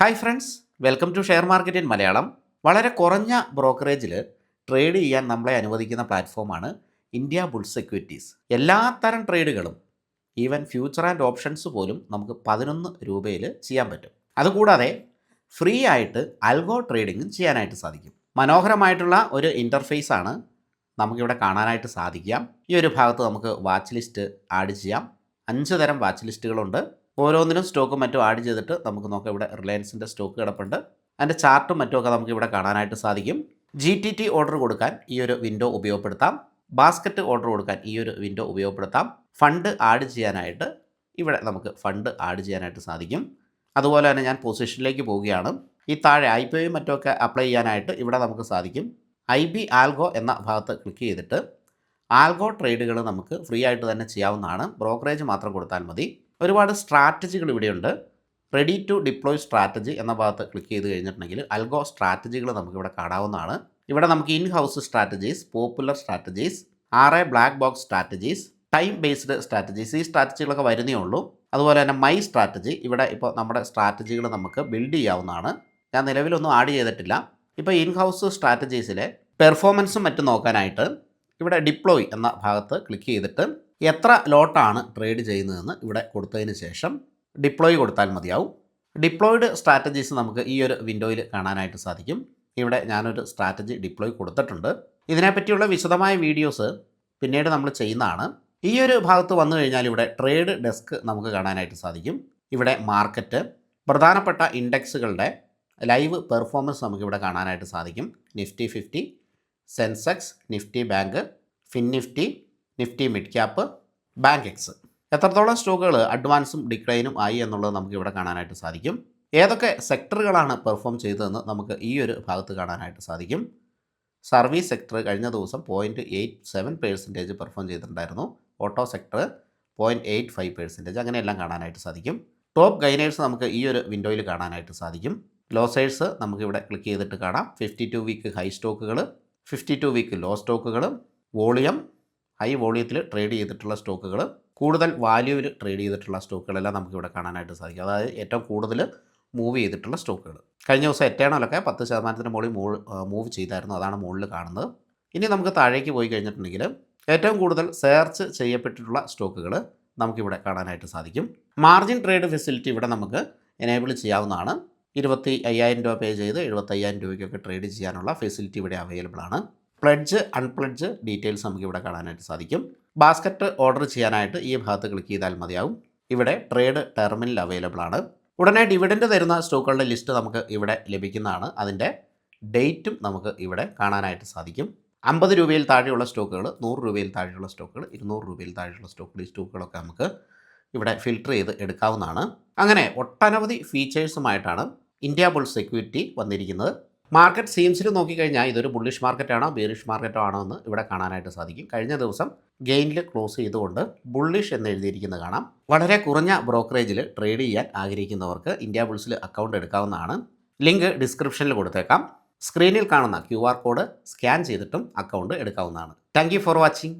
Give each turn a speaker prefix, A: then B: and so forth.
A: Hi friends, welcome to share market in Malayalam. വളരെ കുറഞ്ഞ ബ്രോക്കറേജിൽ trade ചെയ്യാൻ നമ്മളെ അനുവദിക്കുന്ന പ്ലാറ്റ്ഫോമാണ് ഇന്ത്യ ബുൾസ് സെക്യൂരിറ്റീസ്. എല്ലാ തരം ട്രേഡുകളും, ഈവൻ ഫ്യൂച്ചർ ആൻഡ് ഓപ്ഷൻസ് പോലും നമുക്ക് 11 രൂപയിൽ ചെയ്യാൻ പറ്റും. അതുകൂടാതെ ഫ്രീ ആയിട്ട് അൽഗോ ട്രേഡിങ്ങും ചെയ്യാനായിട്ട് സാധിക്കും. മനോഹരമായിട്ടുള്ള ഒരു ഇൻ്റർഫേസ് ആണ് നമുക്കിവിടെ കാണാനായിട്ട് സാധിക്കാം. ഈ ഒരു ഭാഗത്ത് നമുക്ക് വാച്ച് ലിസ്റ്റ് ആഡ് ചെയ്യാം. 5 തരം വാച്ച് ലിസ്റ്റുകളുണ്ട്. ഓരോന്നിനും സ്റ്റോക്കും മറ്റും ആഡ് ചെയ്തിട്ട് നമുക്ക് നോക്കാം. ഇവിടെ റിലയൻസിൻ്റെ സ്റ്റോക്ക് കിടപ്പുണ്ട്. അതിൻ്റെ ചാർട്ടും മറ്റുമൊക്കെ നമുക്ക് ഇവിടെ കാണാനായിട്ട് സാധിക്കും. GTT ഓർഡർ കൊടുക്കാൻ ഈ ഒരു വിൻഡോ ഉപയോഗപ്പെടുത്താം. ബാസ്ക്കറ്റ് ഓർഡർ കൊടുക്കാൻ ഈ ഒരു വിൻഡോ ഉപയോഗപ്പെടുത്താം. ഫണ്ട് ആഡ് ചെയ്യാനായിട്ട് ഇവിടെ നമുക്ക് ഫണ്ട് ആഡ് ചെയ്യാനായിട്ട് സാധിക്കും. അതുപോലെ തന്നെ ഞാൻ പൊസിഷനിലേക്ക് പോവുകയാണ്. ഈ താഴെ IPO മറ്റുമൊക്കെ അപ്ലൈ ചെയ്യാനായിട്ട് ഇവിടെ നമുക്ക് സാധിക്കും. IB ആൽഗോ എന്ന ഭാഗത്ത് ക്ലിക്ക് ചെയ്തിട്ട് ആൽഗോ ട്രേഡുകൾ നമുക്ക് ഫ്രീ ആയിട്ട് തന്നെ ചെയ്യാവുന്നതാണ്. ബ്രോക്കറേജ് മാത്രം കൊടുത്താൽ മതി. ഒരുപാട് സ്ട്രാറ്റജികൾ ഇവിടെയുണ്ട്. റെഡി ടു ഡിപ്ലോയ് സ്ട്രാറ്റജി എന്ന ഭാഗത്ത് ക്ലിക്ക് ചെയ്ത് കഴിഞ്ഞിട്ടുണ്ടെങ്കിൽ അൽഗോ സ്ട്രാറ്റജികൾ നമുക്കിവിടെ കാണാവുന്നതാണ്. ഇവിടെ നമുക്ക് in house strategies, popular strategies, black box strategies, time based strategies, ഈ സ്ട്രാറ്റജികളൊക്കെ വരുന്നേ ഉള്ളൂ. അതുപോലെ തന്നെ മൈ സ്ട്രാറ്റജി, ഇവിടെ ഇപ്പോൾ നമ്മുടെ സ്ട്രാറ്റജികൾ നമുക്ക് ബിൽഡ് ചെയ്യാവുന്നതാണ്. ഞാൻ നിലവിലൊന്നും ആഡ് ചെയ്തിട്ടില്ല. ഇപ്പോൾ ഇൻ ഹൗസ് സ്ട്രാറ്റജീസിലെ പെർഫോമൻസും മറ്റും നോക്കാനായിട്ട് ഇവിടെ ഡിപ്ലോയ് എന്ന ഭാഗത്ത് ക്ലിക്ക് ചെയ്തിട്ട് എത്ര ലോട്ടാണ് ട്രേഡ് ചെയ്യുന്നതെന്ന് ഇവിടെ കൊടുത്തതിന് ശേഷം ഡിപ്ലോയ് കൊടുത്താൽ മതിയാവും. ഡിപ്ലോയിഡ് സ്ട്രാറ്റജീസ് നമുക്ക് ഈ ഒരു വിൻഡോയിൽ കാണാനായിട്ട് സാധിക്കും. ഇവിടെ ഞാനൊരു സ്ട്രാറ്റജി ഡിപ്ലോയ് കൊടുത്തിട്ടുണ്ട്. ഇതിനെപ്പറ്റിയുള്ള വിശദമായ വീഡിയോസ് പിന്നീട് നമ്മൾ ചെയ്യുന്നതാണ്. ഈ ഒരു ഭാഗത്ത് വന്നു കഴിഞ്ഞാൽ ഇവിടെ ട്രേഡ് ഡെസ്ക് നമുക്ക് കാണാനായിട്ട് സാധിക്കും. ഇവിടെ മാർക്കറ്റ്, പ്രധാനപ്പെട്ട ഇൻഡെക്സുകളുടെ ലൈവ് പെർഫോമൻസ് നമുക്കിവിടെ കാണാനായിട്ട് സാധിക്കും. Nifty 50, Sensex, Nifty bank, FinNifty, Nifty mid cap, Bankex, എത്രത്തോളം സ്റ്റോക്കുകൾ അഡ്വാൻസും ഡിക്ലൈനും ആയി എന്നുള്ളത് നമുക്ക് ഇവിടെ കാണാനായിട്ട് സാധിക്കും. ഏതൊക്കെ സെക്ടറുകളാണ് പെർഫോം ചെയ്തതെന്ന് നമുക്ക് ഈ ഒരു ഭാഗത്ത് കാണാനായിട്ട് സാധിക്കും. സർവീസ് സെക്ടർ കഴിഞ്ഞ ദിവസം 0.87% പെർഫോം ചെയ്തിട്ടുണ്ടായിരുന്നു. ഓട്ടോ സെക്ടർ 0.85%, അങ്ങനെയെല്ലാം കാണാനായിട്ട് സാധിക്കും. ടോപ്പ് ഗൈനേഴ്സ് നമുക്ക് ഈ ഒരു വിൻഡോയിൽ കാണാനായിട്ട് സാധിക്കും. ലോസേഴ്സ് നമുക്കിവിടെ ക്ലിക്ക് ചെയ്തിട്ട് കാണാം. 52 വീക്ക് ഹൈ സ്റ്റോക്കുകൾ, 52 വീക്ക് ലോ സ്റ്റോക്കുകൾ, വോളിയം, ഹൈ വോളിയത്തിൽ ട്രേഡ് ചെയ്തിട്ടുള്ള സ്റ്റോക്കുകൾ, കൂടുതൽ വാല്യൂവിൽ ട്രേഡ് ചെയ്തിട്ടുള്ള സ്റ്റോക്കുകളെല്ലാം നമുക്കിവിടെ കാണാനായിട്ട് സാധിക്കും. അതായത് ഏറ്റവും കൂടുതൽ മൂവ് ചെയ്തിട്ടുള്ള സ്റ്റോക്കുകൾ. കഴിഞ്ഞ ദിവസം എറ്റേണലൊക്കെ 10% മുകളിൽ മൂവ് ചെയ്തായിരുന്നു. അതാണ് മുകളിൽ കാണുന്നത്. ഇനി നമുക്ക് താഴേക്ക് പോയി കഴിഞ്ഞിട്ടുണ്ടെങ്കിൽ ഏറ്റവും കൂടുതൽ സെർച്ച് ചെയ്യപ്പെട്ടിട്ടുള്ള സ്റ്റോക്കുകൾ നമുക്കിവിടെ കാണാനായിട്ട് സാധിക്കും. മാർജിൻ ട്രേഡ് ഫെസിലിറ്റി ഇവിടെ നമുക്ക് എനേബിൾ ചെയ്യാവുന്നതാണ്. 25,000 രൂപ പേ ചെയ്ത് 75,000 രൂപയ്ക്കൊക്കെ ട്രേഡ് ചെയ്യാനുള്ള ഫെസിലിറ്റി ഇവിടെ അവൈലബിൾ ആണ്. പ്ലഡ്ജ്, അൺപ്ലഡ്ജ് ഡീറ്റെയിൽസ് നമുക്ക് ഇവിടെ കാണാനായിട്ട് സാധിക്കും. ബാസ്ക്കറ്റ് ഓർഡർ ചെയ്യാനായിട്ട് ഈ ഭാഗത്ത് ക്ലിക്ക് ചെയ്താൽ മതിയാവും. ഇവിടെ ട്രേഡ് ടെർമിനൽ അവൈലബിൾ ആണ്. ഉടനെ ഡിവിഡൻഡ് തരുന്ന സ്റ്റോക്കുകളുടെ ലിസ്റ്റ് നമുക്ക് ഇവിടെ ലഭിക്കുന്നതാണ്. അതിൻ്റെ ഡേറ്റും നമുക്ക് ഇവിടെ കാണാനായിട്ട് സാധിക്കും. 50 രൂപയിൽ താഴെയുള്ള സ്റ്റോക്കുകൾ, 100 രൂപയിൽ താഴെയുള്ള സ്റ്റോക്കുകൾ, 200 രൂപയിൽ താഴെയുള്ള സ്റ്റോക്കുകൾ, ഈ സ്റ്റോക്കുകളൊക്കെ നമുക്ക് ഇവിടെ ഫിൽട്ടർ ചെയ്ത് എടുക്കാവുന്നതാണ്. അങ്ങനെ ഒട്ടനവധി ഫീച്ചേഴ്സുമായിട്ടാണ് ഇന്ത്യ ബുൾസ് സെക്യൂരിറ്റി വന്നിരിക്കുന്നത്. മാർക്കറ്റ് സീംസിൽ നോക്കിക്കഴിഞ്ഞാൽ ഇതൊരു ബുള്ളിഷ് മാർക്കറ്റാണോ ബെയറിഷ് മാർക്കറ്റോ ആണോ എന്ന് ഇവിടെ കാണാനായിട്ട് സാധിക്കും. കഴിഞ്ഞ ദിവസം ഗെയിനിൽ ക്ലോസ് ചെയ്തുകൊണ്ട് ബുള്ളിഷ് എന്ന് എഴുതിയിരിക്കുന്നത് കാണാം. വളരെ കുറഞ്ഞ ബ്രോക്കറേജിൽ ട്രേഡ് ചെയ്യാൻ ആഗ്രഹിക്കുന്നവർക്ക് ഇന്ത്യ ബുൾസിൽ അക്കൗണ്ട് എടുക്കാവുന്നതാണ്. ലിങ്ക് ഡിസ്ക്രിപ്ഷനിൽ കൊടുത്തേക്കാം. സ്ക്രീനിൽ കാണുന്ന QR കോഡ് സ്കാൻ ചെയ്തിട്ടും അക്കൗണ്ട് എടുക്കാവുന്നതാണ്. Thank you for watching.